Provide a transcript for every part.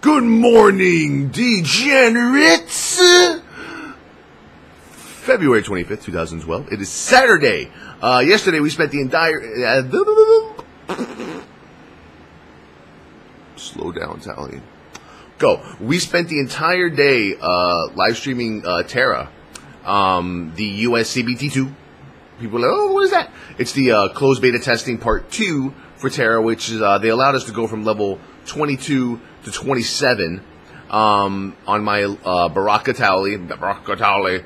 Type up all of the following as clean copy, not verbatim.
Good morning, degenerates! February 25th, 2012. It is Saturday. Yesterday we spent the entire... Slow down, Towelliee. Go. We spent the entire day live streaming Terra. The USCBT2. People are like, oh, what is that? It's the closed beta testing part 2 for Terra, which is they allowed us to go from level 22 to 27 on my Baraka Towelliee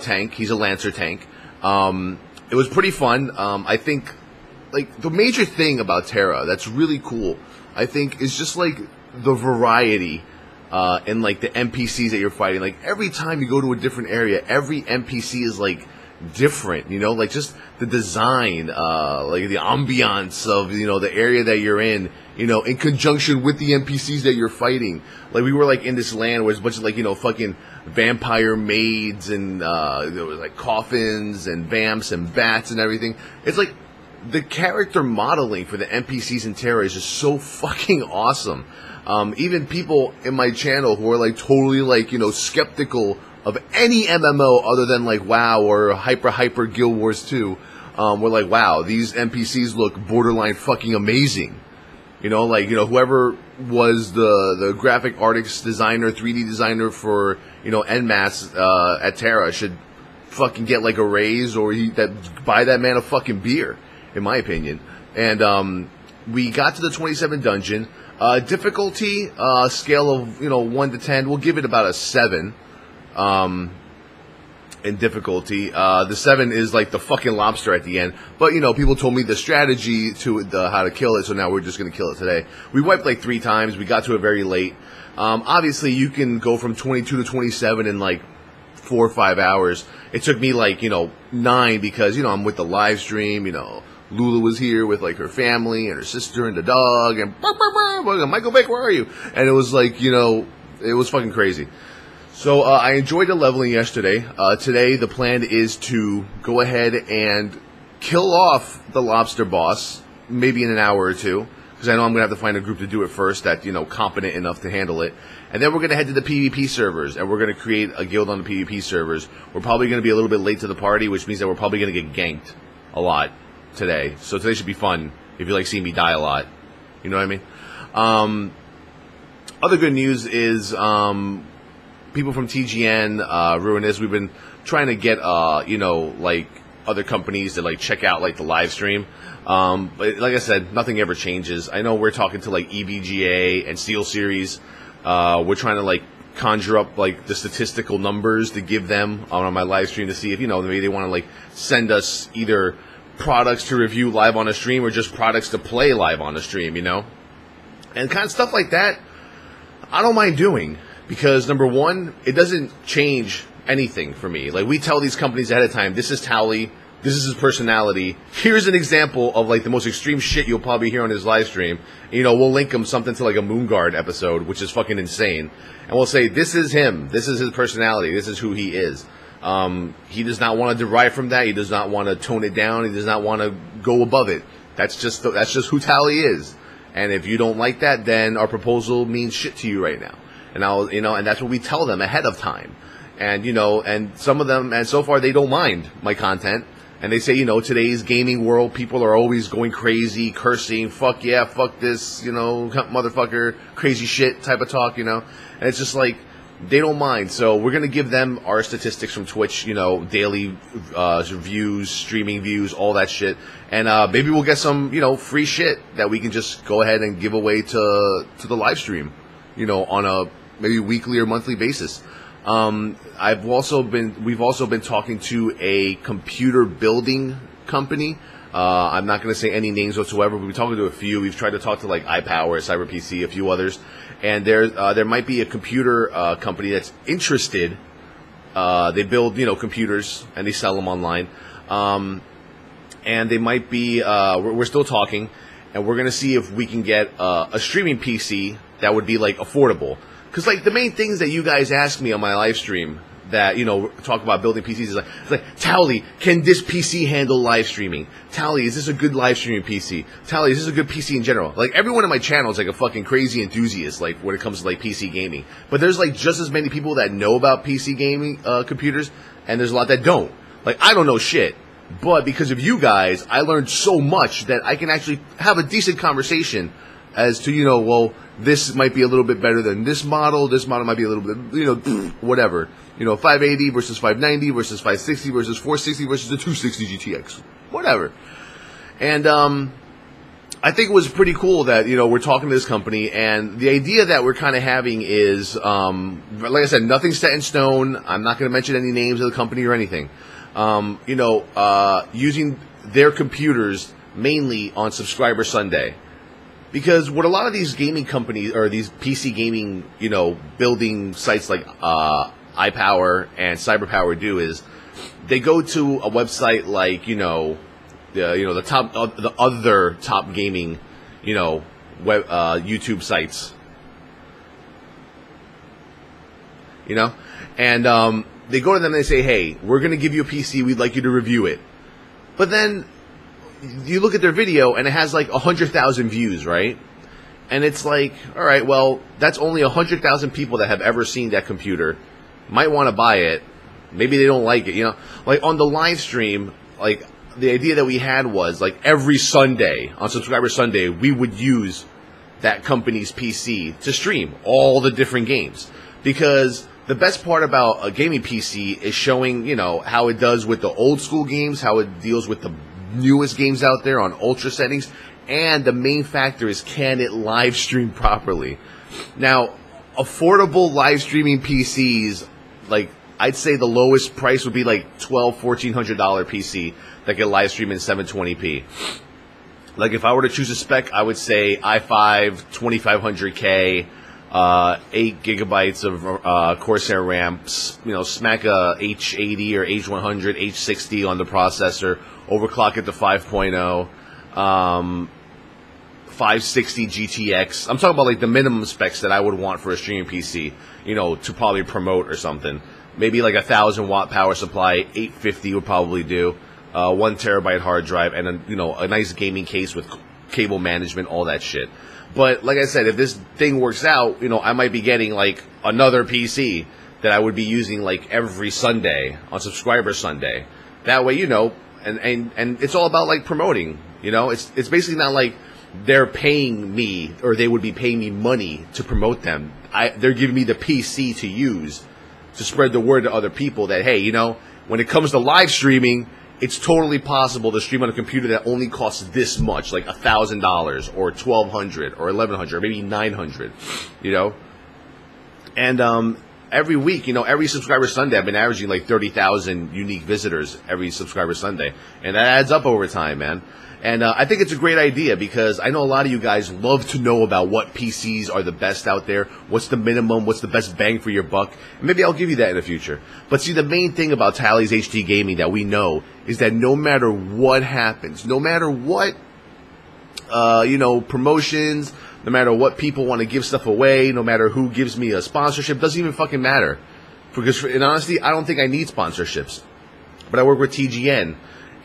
tank. He's a Lancer tank. It was pretty fun. I think, like, the major thing about Terra that's really cool, I think, is just like the variety in like the NPCs that you're fighting. Like, every time you go to a different area, every NPC is like different, you know, like just the design, like the ambiance of, you know, the area that you're in, you know, in conjunction with the NPCs that you're fighting. Like, we were like in this land where it's a bunch of like, you know, fucking vampire maids and there was like coffins and vamps and bats and everything. It's like the character modeling for the NPCs in Terra is just so fucking awesome. Even people in my channel who are like totally like, you know, skeptical of any MMO other than like WoW or Hyper Guild Wars 2, we're like, wow, these NPCs look borderline fucking amazing. You know, like, you know, whoever was the graphic artist designer, 3D designer for, you know, NMAS at Terra should fucking get like a raise, or buy that man a fucking beer, in my opinion. And we got to the 27 dungeon. Difficulty scale of, you know, 1 to 10, we'll give it about a 7. In difficulty. The 7 is like the fucking lobster at the end. But, you know, people told me the strategy to how to kill it, so now we're just going to kill it today. We wiped like 3 times. We got to it very late. Obviously, you can go from 22 to 27 in like 4 or 5 hours. It took me like, you know, 9 because, you know, I'm with the live stream, you know. Lula was here with like her family and her sister and the dog, and Michael Vick, where are you? And it was like, you know, it was fucking crazy. So I enjoyed the leveling yesterday. Today the plan is to go ahead and kill off the lobster boss, maybe in an hour or two, because I know I'm going to have to find a group to do it first that, you know, competent enough to handle it. And then we're going to head to the PvP servers, and we're going to create a guild on the PvP servers. We're probably going to be a little bit late to the party, which means that we're probably going to get ganked a lot today. So today should be fun if you like seeing me die a lot. You know what I mean? Other good news is people from TGN, Ruinous, we've been trying to get, you know, like, other companies to, like, check out, like, the live stream. But like I said, nothing ever changes. I know we're talking to, like, EVGA and SteelSeries. We're trying to, like, conjure up, like, the statistical numbers to give them on my live stream to see if, you know, maybe they want to, like, send us either products to review live on a stream or just products to play live on a stream, you know? And kind of stuff like that, I don't mind doing. Because, number one, it doesn't change anything for me. Like, we tell these companies ahead of time, this is Towelliee, this is his personality. Here's an example of, like, the most extreme shit you'll probably hear on his live stream. You know, we'll link him something to, like, a Moonguard episode, which is fucking insane. And we'll say, this is him. This is his personality. This is who he is. He does not want to derive from that. He does not want to tone it down. He does not want to go above it. That's just who Towelliee is. And if you don't like that, then our proposal means shit to you right now. And you know, and that's what we tell them ahead of time. And, you know, and some of them, and so far they don't mind my content. And they say, you know, today's gaming world, people are always going crazy, cursing, fuck yeah, fuck this, you know, motherfucker, crazy shit type of talk, you know. And it's just like, they don't mind. So we're going to give them our statistics from Twitch, you know, daily views, streaming views, all that shit. And maybe we'll get some, you know, free shit that we can just go ahead and give away to the live stream, you know, on a maybe weekly or monthly basis. We've also been talking to a computer building company. I'm not going to say any names whatsoever, but we're talking to a few. We've tried to talk to like iPower, CyberPC, a few others, and there might be a computer company that's interested. They build, you know, computers and they sell them online, and they might be. We're still talking, and we're going to see if we can get a streaming PC that would be like affordable. Because, like, the main things that you guys ask me on my live stream that, you know, talk about building PCs. It's like, Towelliee, can this PC handle live streaming? Towelliee, is this a good live streaming PC? Towelliee, is this a good PC in general? Like, everyone on my channel is like a fucking crazy enthusiast, like, when it comes to like PC gaming. But there's like just as many people that know about PC gaming computers, and there's a lot that don't. Like, I don't know shit. But because of you guys, I learned so much that I can actually have a decent conversation as to, you know, well, this might be a little bit better than this model might be a little bit, you know, whatever. You know, 580 versus 590 versus 560 versus 460 versus the 260 GTX. Whatever. And I think it was pretty cool that, you know, we're talking to this company, and the idea that we're kind of having is, like I said, nothing's set in stone. I'm not going to mention any names of the company or anything. You know, using their computers mainly on Subscriber Sunday. Because what a lot of these gaming companies, or these PC gaming, you know, building sites like iPower and CyberPower do is they go to a website like, you know, the other top gaming, you know, web YouTube sites. You know? And they go to them and they say, hey, we're going to give you a PC, we'd like you to review it. But then you look at their video and it has like 100,000 views, right? And it's like, all right, well, that's only 100,000 people that have ever seen that computer. Might want to buy it. Maybe they don't like it, you know? Like on the live stream, like the idea that we had was like every Sunday on Subscriber Sunday, we would use that company's PC to stream all the different games. Because the best part about a gaming PC is showing, you know, how it does with the old school games, how it deals with the newest games out there on ultra settings, and the main factor is, can it live stream properly? Now, affordable live streaming PCs, like I'd say the lowest price would be like $1,200–$1,400 PC that can live stream in 720p. Like if I were to choose a spec, I would say i5 2500K, 8 gigabytes of Corsair RAM, you know, smack a H80 or H100, H60 on the processor, overclock it to 5.0, 560 GTX. I'm talking about like the minimum specs that I would want for a streaming PC, you know, to probably promote or something. Maybe like 1,000 watt power supply, 850 would probably do, 1 terabyte hard drive, and a, you know, a nice gaming case with cable management, all that shit. But like I said, if this thing works out, you know, I might be getting like another PC that I would be using like every Sunday on Subscriber Sunday. That way, you know, and it's all about like promoting, you know, it's basically not like they're paying me or they would be paying me money to promote them. They're giving me the PC to use to spread the word to other people that, hey, you know, when it comes to live streaming, it's totally possible to stream on a computer that only costs this much, like $1,000 or $1,200 or $1,100 or maybe $900, you know. And every week, you know, every Subscriber Sunday, I've been averaging like 30,000 unique visitors every Subscriber Sunday, and that adds up over time, man. And I think it's a great idea because I know a lot of you guys love to know about what PCs are the best out there, what's the minimum, what's the best bang for your buck. And maybe I'll give you that in the future. But see, the main thing about Towellee's HD Gaming that we know is that no matter what happens, no matter what, you know, promotions, no matter what people want to give stuff away, no matter who gives me a sponsorship, doesn't even fucking matter. Because in honesty, I don't think I need sponsorships. But I work with TGN.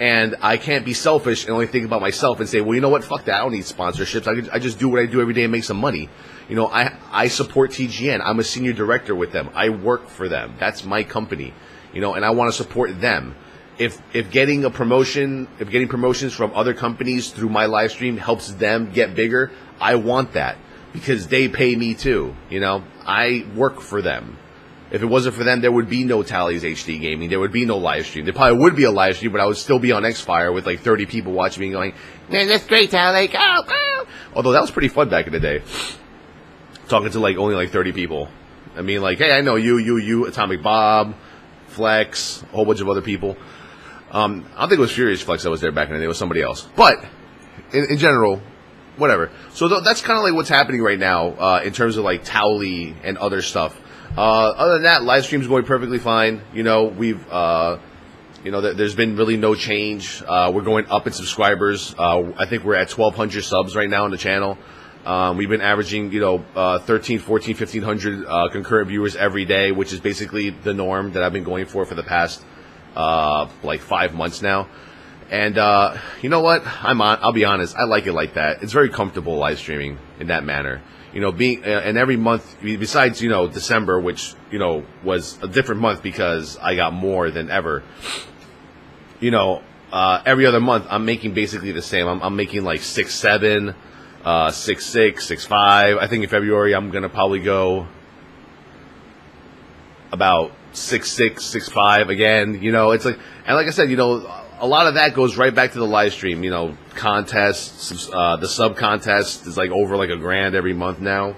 And I can't be selfish and only think about myself and say, well, you know what, fuck that, I don't need sponsorships. I just do what I do every day and make some money. You know, I support TGN. I'm a senior director with them. I work for them. That's my company. You know, and I want to support them. If getting a promotion, if getting promotions from other companies through my live stream helps them get bigger, I want that. Because they pay me too. You know, I work for them. If it wasn't for them, there would be no Towellee's HD Gaming. There would be no live stream. There probably would be a live stream, but I would still be on Xfire with like 30 people watching me and going, man, that's great, Towellee, go, go. Although that was pretty fun back in the day. Talking to like only like 30 people. I mean, like, hey, I know you, Atomic Bob, Flex, a whole bunch of other people. I don't think it was Furious Flex that was there back in the day. It was somebody else. But in general, whatever. So that's kind of like what's happening right now in terms of like Towellee and other stuff. Other than that, live stream's going perfectly fine. You know, we've, you know, there's been really no change. We're going up in subscribers. I think we're at 1,200 subs right now on the channel. We've been averaging, 13, 14, 1,500 concurrent viewers every day, which is basically the norm that I've been going for the past, like 5 months now. And, you know what? I'll be honest. I like it like that. It's very comfortable live streaming in that manner. And every month, besides, December, which, was a different month because I got more than ever, every other month, I'm making basically the same. I'm making like 6.7, 6.6, 6.5. I think in February, I'm going to probably go about 6.6, 6.5 again. It's like, and like I said, a lot of that goes right back to the live stream, contests, the sub contest is like over like $1,000 every month now.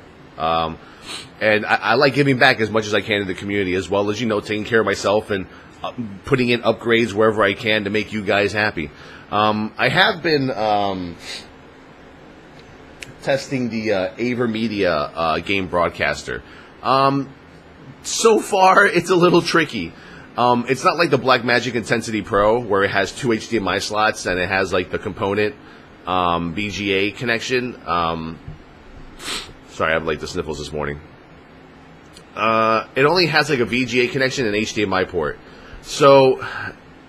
And I like giving back as much as I can to the community, as well as, taking care of myself and putting in upgrades wherever I can to make you guys happy. I have been testing the AverMedia game broadcaster. So far, it's a little tricky. It's not like the Blackmagic Intensity Pro, where it has 2 HDMI slots and it has like the component VGA connection. Sorry, I have like the sniffles this morning. It only has like a VGA connection and HDMI port. So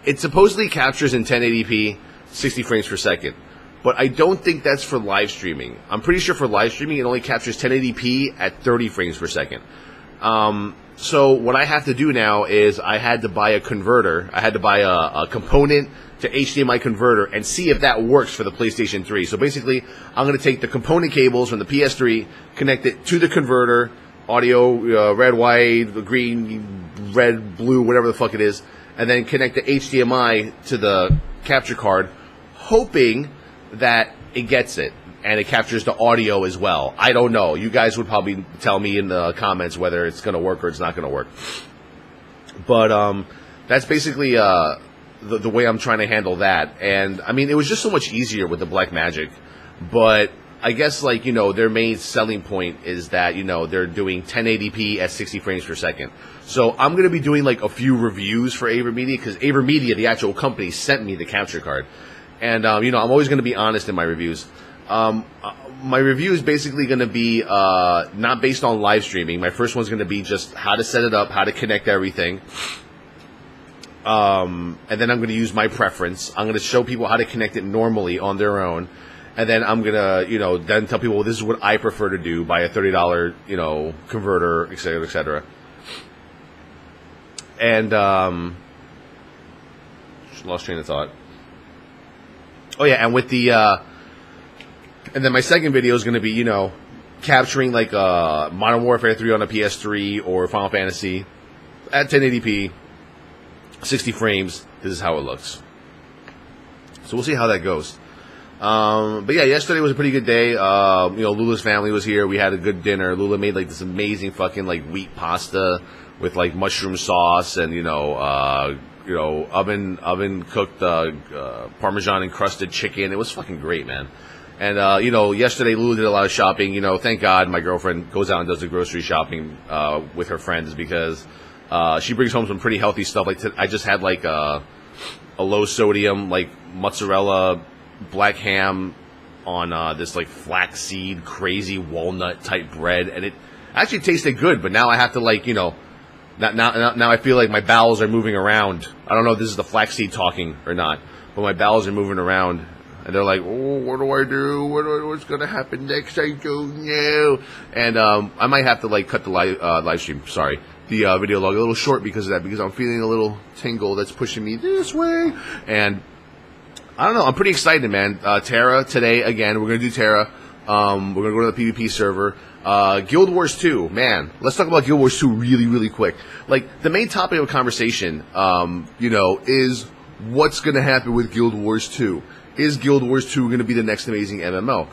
it supposedly captures in 1080p, 60 frames per second. But I don't think that's for live streaming. I'm pretty sure for live streaming it only captures 1080p at 30 frames per second. So what I have to do now is I had to buy a converter. I had to buy a component to HDMI converter and see if that works for the PlayStation 3. So basically, I'm going to take the component cables from the PS3, connect it to the converter, audio, red, white, green, red, blue, whatever the fuck it is, and then connect the HDMI to the capture card, hoping that it gets it. And it captures the audio as well. I don't know. You guys would probably tell me in the comments whether it's going to work or it's not going to work. But that's basically the way I'm trying to handle that. And, I mean, it was just so much easier with the Blackmagic. But I guess, like, their main selling point is that, they're doing 1080p at 60 frames per second. So I'm going to be doing, like, a few reviews for AverMedia, because AverMedia, the actual company, sent me the capture card. And, I'm always going to be honest in my reviews. My review is basically going to be not based on live streaming. My first one's going to be just how to set it up, how to connect everything. And then I'm going to use my preference. I'm going to show people how to connect it normally on their own. And then I'm going to, then tell people, well, this is what I prefer to do, buy a $30, converter, et cetera, et cetera. And, lost train of thought. Oh, yeah, and with the, and then my second video is going to be, capturing like Modern Warfare 3 on a PS3 or Final Fantasy at 1080p, 60 frames. This is how it looks. So we'll see how that goes. But yeah, yesterday was a pretty good day. Lula's family was here. We had a good dinner. Lula made like this amazing fucking like wheat pasta with like mushroom sauce and oven cooked Parmesan encrusted chicken. It was fucking great, man. And, yesterday Lulu did a lot of shopping. Thank God my girlfriend goes out and does the grocery shopping with her friends, because she brings home some pretty healthy stuff. Like I just had like a low sodium like mozzarella black ham on this like flaxseed crazy walnut type bread, and it actually tasted good. But now I have to like now I feel like my bowels are moving around. I don't know if this is the flaxseed talking or not, but my bowels are moving around. And they're like, oh, what do I do? What's going to happen next? I don't know. And I might have to, like, cut the live stream, sorry, the video log a little short because of that, because I'm feeling a little tingle that's pushing me this way. And I don't know. I'm pretty excited, man. Terra today, again. We're going to do Terra. We're going to go to the PvP server. Guild Wars 2, man. Let's talk about Guild Wars 2 really, really quick. Like, the main topic of conversation, is what's going to happen with Guild Wars 2. Is Guild Wars 2 going to be the next amazing MMO?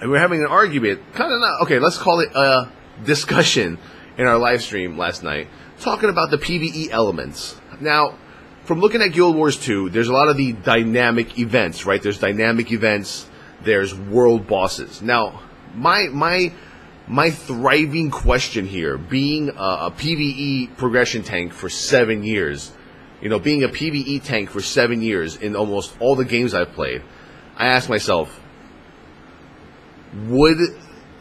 And we're having an argument, kind of not, okay, let's call it a discussion in our live stream last night, talking about the PvE elements. Now, from looking at Guild Wars 2, there's a lot of the dynamic events, right? There's dynamic events, there's world bosses. Now, my thriving question here, being a PvE progression tank for 7 years, being a PvE tank for 7 years in almost all the games I've played, I ask myself, would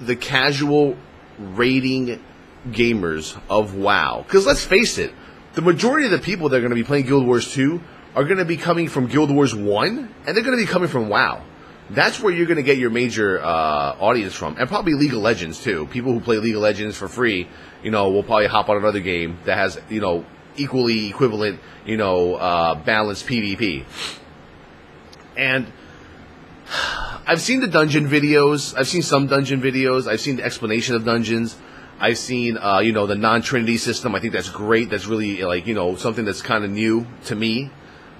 the casual raiding gamers of WoW, because let's face it, the majority of the people that are going to be playing Guild Wars 2 are going to be coming from Guild Wars 1, and they're going to be coming from WoW. That's where you're going to get your major audience from, and probably League of Legends too. People who play League of Legends for free, will probably hop on another game that has, equally equivalent, balanced PvP. And I've seen the dungeon videos. I've seen some dungeon videos. I've seen the explanation of dungeons. I've seen, the non-Trinity system. I think that's great. That's really, something that's kind of new to me.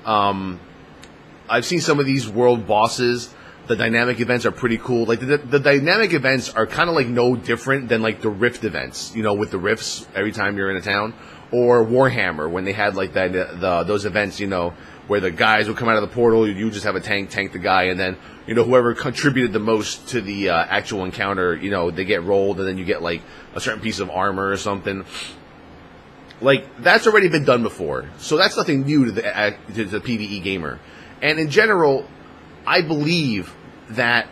I've seen some of these world bosses. The dynamic events are pretty cool. Like, the dynamic events are kind of, no different than, the Rift events, with the Rifts every time you're in a town. Or Warhammer, when they had, those events, where the guys would come out of the portal, you just have a tank the guy, and then, whoever contributed the most to the actual encounter, they get rolled, and then you get, a certain piece of armor or something. That's already been done before. So that's nothing new to the PvE gamer. And in general, I believe that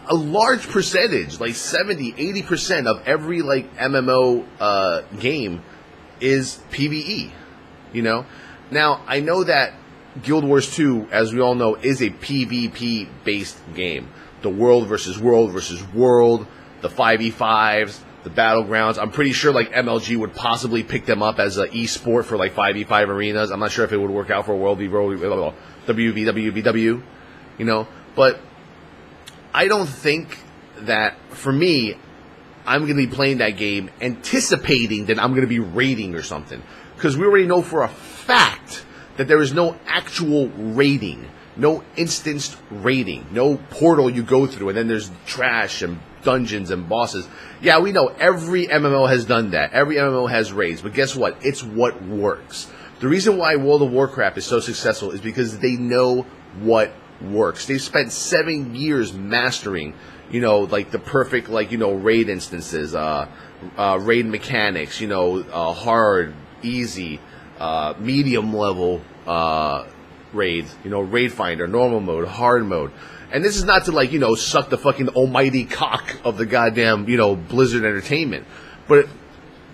a large percentage, 70, 80% of every, MMO game is PvE, Now, I know that Guild Wars 2, as we all know, is a PvP-based game. The world versus world versus world, the 5v5s, the battlegrounds. I'm pretty sure, MLG would possibly pick them up as an esport for, 5v5 arenas. I'm not sure if it would work out for World v World, WVWVW, But I don't think that, for me, I'm going to be playing that game anticipating that I'm going to be raiding or something. Because we already know for a fact that there is no actual raiding, no instanced raiding, no portal you go through and then there's trash and dungeons and bosses. Yeah, we know every MMO has done that. Every MMO has raids. But guess what? It's what works. The reason why World of Warcraft is so successful is because they know what works. They've spent 7 years mastering, the perfect, raid instances, raid mechanics, hard, easy, medium level raids, raid finder, normal mode, hard mode. And this is not to suck the fucking almighty cock of the goddamn, Blizzard Entertainment. But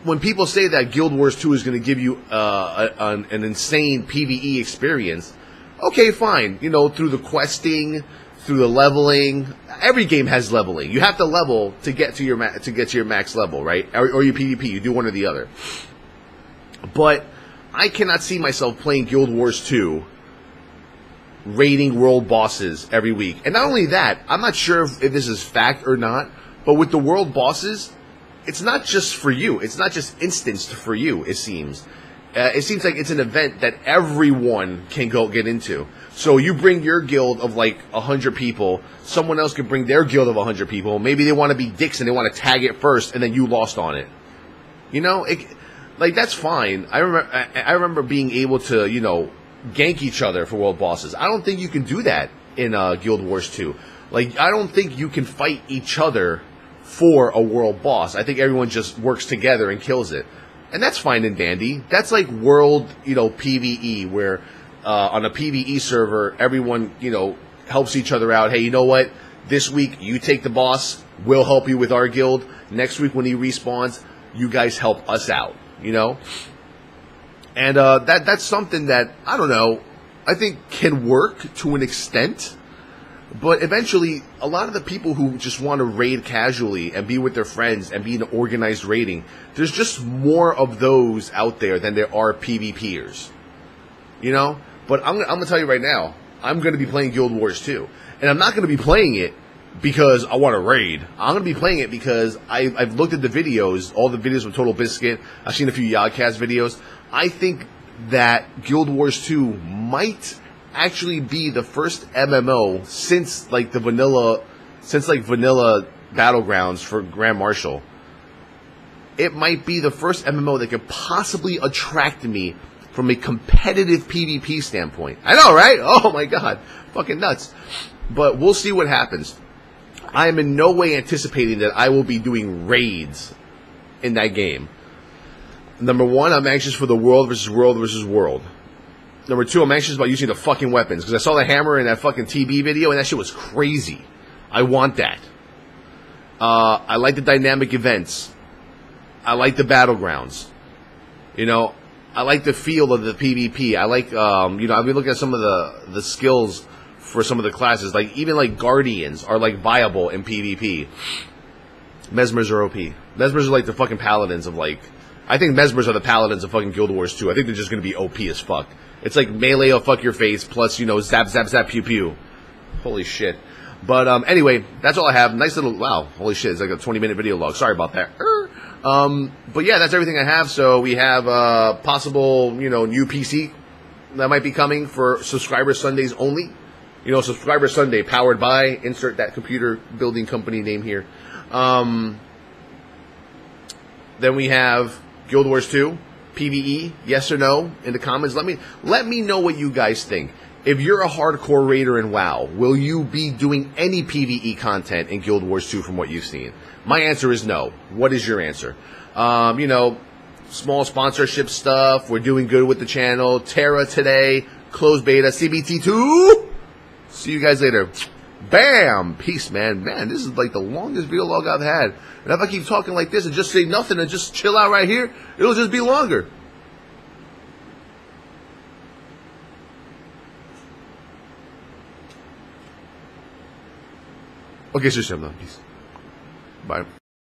when people say that Guild Wars 2 is going to give you an insane PvE experience, okay, fine. Through the questing, through the leveling, every game has leveling. You have to level to get to your max level, right? Or your PvP. You do one or the other. But I cannot see myself playing Guild Wars 2 raiding world bosses every week. And not only that, I'm not sure if this is fact or not, but with the world bosses, it's not just for you. It's not just instanced for you, it seems. It seems like it's an event that everyone can go get into. So you bring your guild of 100 people, someone else could bring their guild of 100 people. Maybe they want to be dicks and they want to tag it first, and then you lost on it. That's fine. I remember being able to, gank each other for world bosses. I don't think you can do that in Guild Wars 2. I don't think you can fight each other for a world boss. I think everyone just works together and kills it. And that's fine and dandy. That's world, PvE, where on a PvE server, everyone, helps each other out. Hey, you know what? This week, you take the boss. We'll help you with our guild. Next week, when he respawns, you guys help us out, And that's something that, I don't know, I think can work to an extent. But eventually, a lot of the people who just want to raid casually and be with their friends and be in organized raiding, there's just more of those out there than there are PvPers. But I'm going to tell you right now, I'm going to be playing Guild Wars 2. And I'm not going to be playing it because I want to raid. I'm going to be playing it because I've looked at the videos, all the videos from Total Biscuit. I've seen a few Yodcast videos. I think that Guild Wars 2 might actually be the first MMO since vanilla Battlegrounds for Grand Marshal. It might be the first MMO that could possibly attract me from a competitive PvP standpoint. I know, right? Oh my god, fucking nuts. But we'll see what happens. I am in no way anticipating that I will be doing raids in that game. Number one, I'm anxious for the world versus world versus world. Number two, I'm anxious about using the fucking weapons, because I saw the hammer in that fucking TB video, and that shit was crazy. I want that. I like the dynamic events. I like the battlegrounds. You know, I like the feel of the PvP. I like, you know, I've been looking at some of the skills for some of the classes. Like, even, like, Guardians are, like, viable in PvP. Mesmers are OP. Mesmers are, like, the fucking paladins of, like... I think Mesmers are the paladins of fucking Guild Wars 2. I think they're just gonna be OP as fuck. It's like melee will fuck your face, plus, you know, zap, zap, zap, pew, pew. Holy shit. But, anyway, that's all I have. Nice little... Wow, holy shit, it's like a 20-minute video log. Sorry about that. But yeah, that's everything I have. So we have possible, you know, new PC that might be coming for Subscriber Sundays only. You know, Subscriber Sunday, powered by, insert that computer building company name here. Then we have Guild Wars 2, PvE, yes or no, in the comments. Let me know what you guys think. If you're a hardcore raider in WoW, will you be doing any PvE content in Guild Wars 2 from what you've seen? My answer is no. What is your answer? You know, small sponsorship stuff. We're doing good with the channel. Terra today, closed beta, CBT2. See you guys later. Bam! Peace, man. Man, this is like the longest video log I've had. And if I keep talking like this and just say nothing and just chill out right here, it'll just be longer. Okay, so peace. Bye.